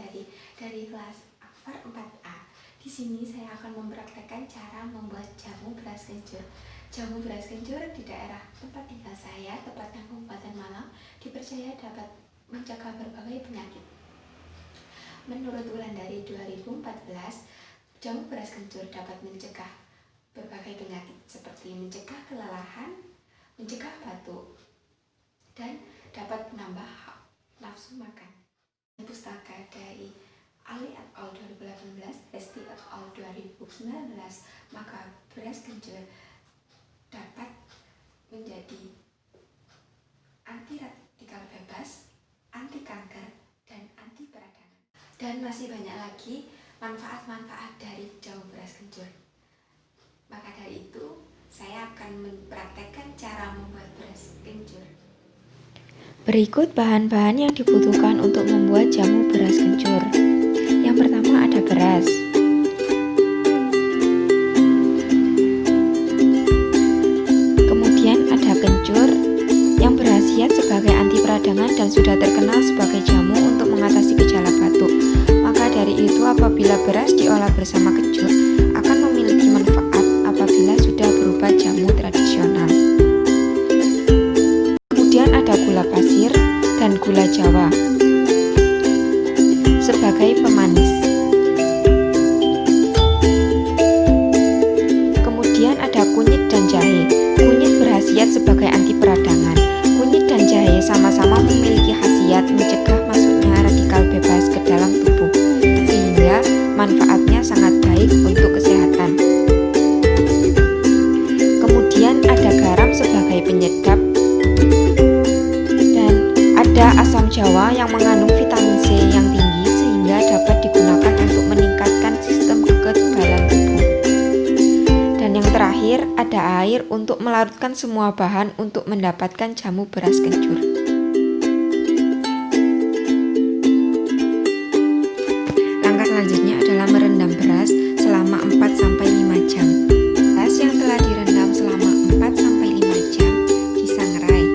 dari kelas Akbar 4A. Di sini saya akan mempraktekkan cara membuat jamu beras kencur. Jamu beras kencur di daerah tempat tinggal saya, tepatnya Kabupaten Malang, dipercaya dapat mencegah berbagai penyakit. Menurut Wulandari 2014, jamu beras kencur dapat mencegah berbagai penyakit seperti mencegah kelelahan, mencegah batuk, dan dapat menambah nafsu makan. Pustaka dari Ali et al. 2018, Resti et al. 2019, maka beras kencur dapat menjadi anti radikal bebas, anti kanker, dan anti peradangan. Dan masih banyak lagi manfaat-manfaat dari jamu beras kencur. Maka dari itu, saya akan mempraktekkan cara membuat beras kencur. Berikut bahan-bahan yang dibutuhkan untuk membuat jamu beras kencur. Yang pertama ada beras. Kemudian ada kencur yang berkhasiat sebagai anti peradangan dan sudah terkenal sebagai jamu untuk mengatasi gejala batuk. Maka dari itu apabila beras diolah bersama kencur akan memiliki manfaat apabila sudah berubah jamu tradisional. Kemudian ada gula pasir dan gula jawa sebagai pemanis. Kemudian ada kunyit dan jahe. Kunyit berkhasiat sebagai anti peradangan. Kunyit dan jahe sama-sama memiliki khasiat mencegah masuknya radikal bebas ke dalam tubuh, sehingga manfaatnya sangat baik untuk kesehatan. Kemudian ada garam sebagai penyedap. Ada asam jawa yang mengandung vitamin C yang tinggi sehingga dapat digunakan untuk meningkatkan sistem kekebalan tubuh. Dan yang terakhir ada air untuk melarutkan semua bahan untuk mendapatkan jamu beras kencur. Langkah selanjutnya adalah merendam beras selama 4-5 jam. Beras yang telah direndam selama 4-5 jam disangrai.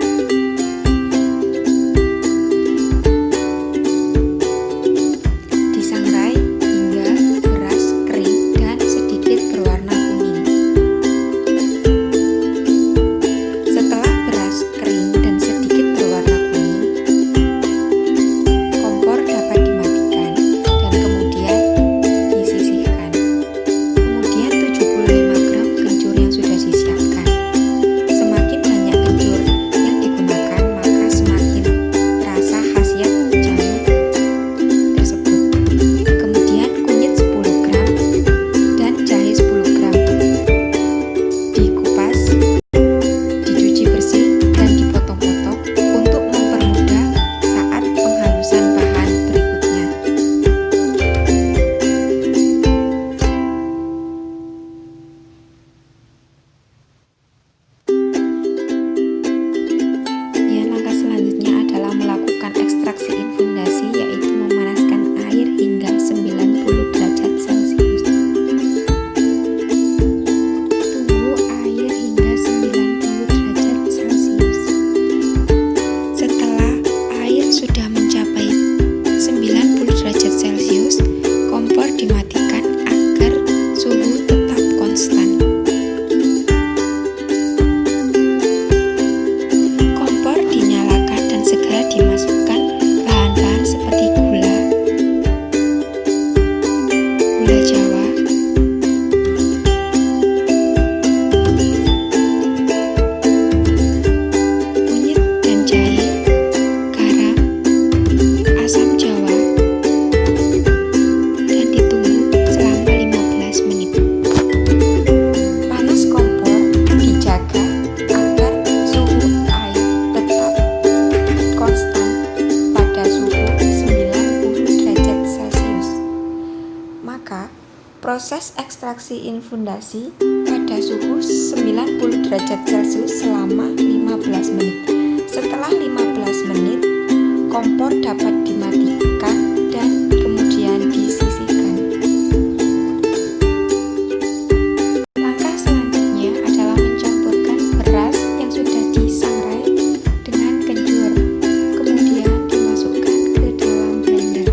Proses ekstraksi infundasi pada suhu 90 derajat Celcius selama 15 menit. Setelah 15 menit, kompor dapat dimatikan dan kemudian disisihkan. Langkah selanjutnya adalah mencampurkan beras yang sudah disangrai dengan kencur, kemudian dimasukkan ke dalam blender.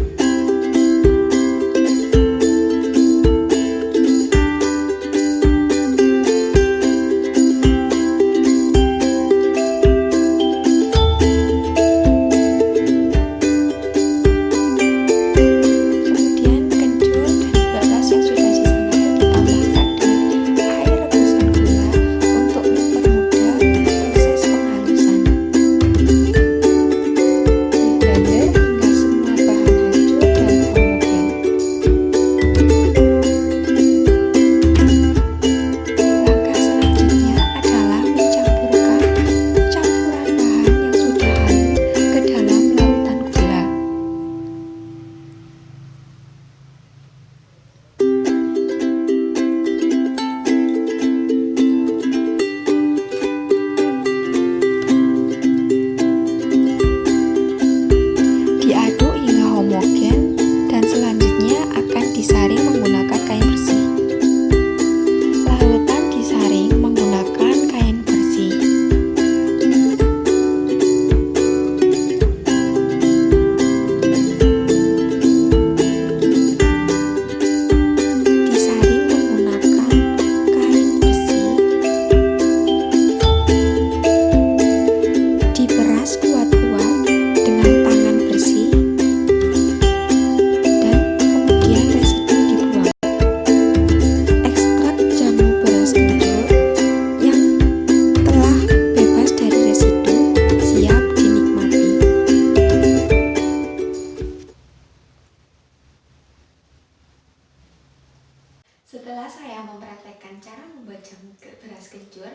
Setelah saya mempraktekkan cara membuat jamu beras kencur,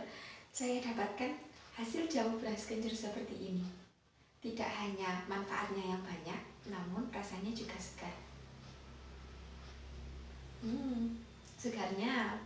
saya dapatkan hasil jamu beras kencur seperti ini. Tidak hanya manfaatnya yang banyak, namun rasanya juga segar. Segarnya